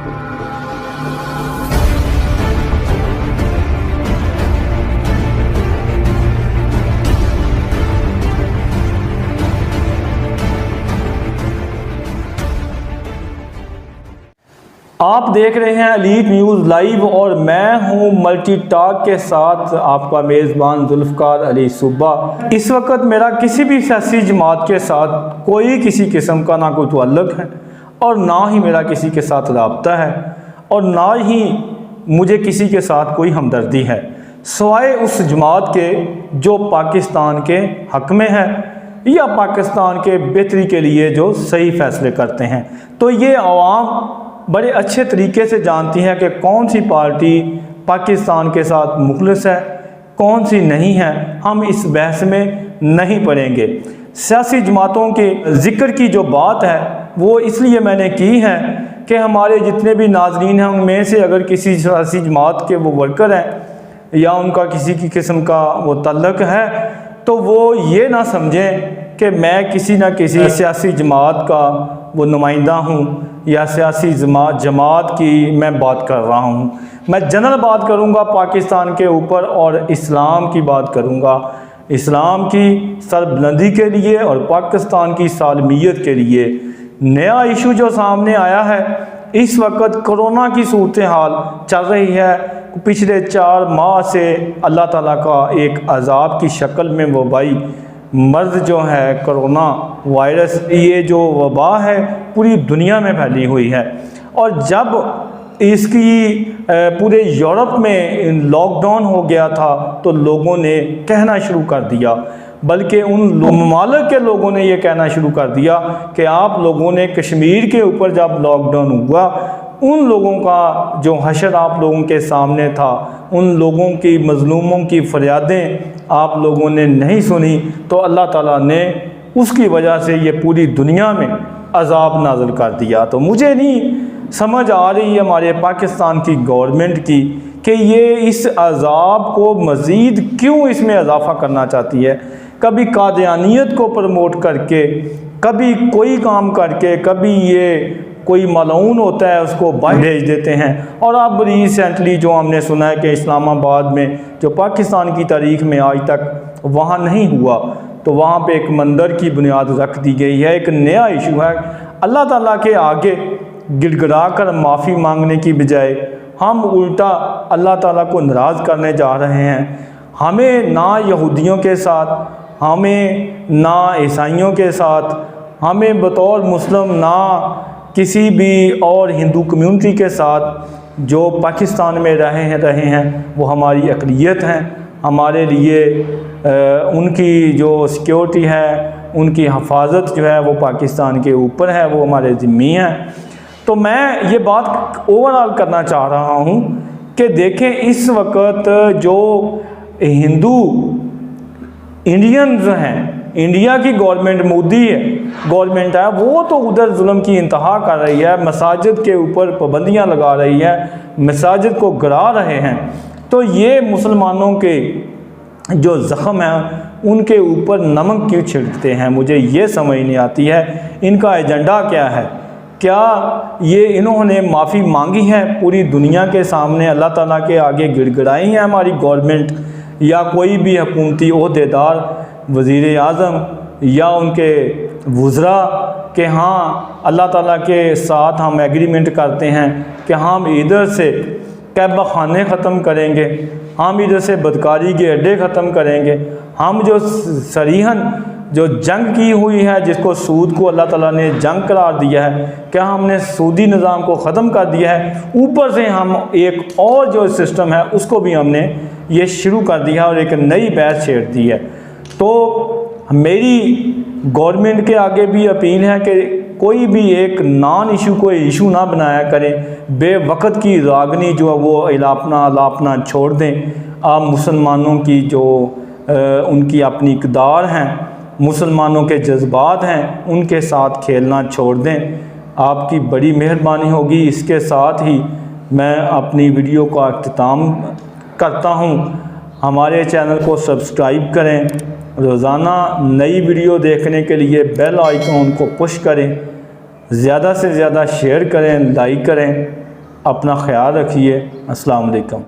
आप देख रहे हैं एलीट न्यूज़ लाइव और मैं हूं मल्टी टॉक के साथ आपका मेज़बान जुल्फ़िकार अली सुबा। इस वक्त मेरा किसी भी सियासी जमात के साथ कोई किसी किस्म का ना कोई ताल्लुक़ है और ना ही मेरा किसी के साथ राब्ता है और ना ही मुझे किसी के साथ कोई हमदर्दी है, सिवाय उस जमात के जो पाकिस्तान के हक़ में है या पाकिस्तान के बेहतरी के लिए जो सही फ़ैसले करते हैं। तो ये अवाम बड़े अच्छे तरीके से जानती हैं कि कौन सी पार्टी पाकिस्तान के साथ मुखलिस है, कौन सी नहीं है। हम इस बहस में नहीं पड़ेंगे। सियासी जमातों के ज़िक्र की जो बात है वो इसलिए मैंने की है कि हमारे जितने भी नाज़रीन हैं उनमें से अगर किसी सियासी जमात के वो वर्कर हैं या उनका किसी की किस्म का वो तल्लुक़ है तो वो ये ना समझें कि मैं किसी न किसी सियासी जमात का वो नुमाइंदा हूँ या सियासी जमात की मैं बात कर रहा हूँ। मैं जनरल बात करूँगा पाकिस्तान के ऊपर और इस्लाम की बात करूँगा, इस्लाम की सरबुलंदी के लिए और पाकिस्तान की सालमियत के लिए। नया इशू जो सामने आया है इस वक्त कोरोना की सूरत हाल चल रही है। पिछले 4 माह से अल्लाह ताला का एक अजाब की शक्ल में वबाई मर्ज़ जो है कोरोना वायरस, ये जो वबा है पूरी दुनिया में फैली हुई है। और जब इसकी पूरे यूरोप में लॉकडाउन हो गया था तो लोगों ने कहना शुरू कर दिया, बल्कि उन ममालिक के लोगों ने ये कहना शुरू कर दिया कि आप लोगों ने कश्मीर के ऊपर जब लॉकडाउन हुआ उन लोगों का जो हशर आप लोगों के सामने था, उन लोगों की मज़लूमों की फ़रियादें आप लोगों ने नहीं सुनी तो अल्लाह ताला ने उसकी वजह से ये पूरी दुनिया में अजाब नाज़िल कर दिया। तो मुझे नहीं समझ आ रही है हमारे पाकिस्तान की गवर्नमेंट की कि ये इस अजाब को मज़ीद क्यों इसमें इजाफ़ा करना चाहती है। कभी कादियानियत को प्रमोट करके, कभी कोई काम करके, कभी ये कोई मलऊन होता है उसको बाहर भेज देते हैं। और अब रिसेंटली जो हमने सुना है कि इस्लामाबाद में जो पाकिस्तान की तारीख़ में आज तक वहाँ नहीं हुआ तो वहाँ पे एक मंदिर की बुनियाद रख दी गई है। एक नया इशू है। अल्लाह ताला के आगे गिड़गिड़ा कर माफ़ी मांगने की बजाय हम उल्टा अल्लाह ताला को नाराज़ करने जा रहे हैं। हमें ना यहूदियों के साथ, हमें ना ईसाइयों के साथ, हमें बतौर मुस्लिम ना किसी भी और हिंदू कम्युनिटी के साथ जो पाकिस्तान में रहे हैं वो हमारी अक़लियत हैं। हमारे लिए उनकी जो सिक्योरिटी है, उनकी हफाजत जो है वो पाकिस्तान के ऊपर है, वो हमारे ज़िम्मी हैं। तो मैं ये बात ओवरऑल करना चाह रहा हूँ कि देखें इस वक्त जो हिंदू इंडियंस हैं, इंडिया की गवर्नमेंट मोदी है गवर्नमेंट है, वो तो उधर जुल्म की इंतहा कर रही है, मसाजिद के ऊपर पाबंदियाँ लगा रही है, मसाजिद को गिरा रहे हैं। तो ये मुसलमानों के जो ज़ख़म हैं उनके ऊपर नमक क्यों छिड़कते हैं, मुझे ये समझ नहीं आती है। इनका एजेंडा क्या है? क्या ये इन्होंने माफ़ी मांगी है पूरी दुनिया के सामने, अल्लाह ताला के आगे गिड़गिड़ाई है हमारी गवर्नमेंट या कोई भी हुकूमती ओहदेदार, वज़ीर आज़म या उनके वज़रा कि हाँ अल्लाह ताला के साथ हम एग्रीमेंट करते हैं कि हम इधर से कैबा खाने ख़त्म करेंगे, हम इधर से बदकारी के अड्डे ख़त्म करेंगे, हम जो सरीहन जो जंग की हुई है, जिसको सूद को अल्लाह ताला ने जंग करार दिया है, क्या हमने सूदी निज़ाम को ख़त्म कर दिया है। ऊपर से हम एक और जो सिस्टम है उसको भी हमने ये शुरू कर दिया और एक नई बहस छेड़ दी है। तो मेरी गवर्नमेंट के आगे भी अपील है कि कोई भी एक नॉन इशू को इशू ना बनाया करें। बेवक़्त की रागनी जो है वो अलापना छोड़ दें। आप मुसलमानों की जो उनकी अपनी इक़दार हैं, मुसलमानों के जज्बात हैं, उनके साथ खेलना छोड़ दें। आपकी बड़ी मेहरबानी होगी। इसके साथ ही मैं अपनी वीडियो का अख्तिताम करता हूँ। हमारे चैनल को सब्सक्राइब करें, रोज़ाना नई वीडियो देखने के लिए बेल आइकॉन को पुश करें, ज़्यादा से ज़्यादा शेयर करें, लाइक करें। अपना ख्याल रखिए। अस्सलाम वालेकुम।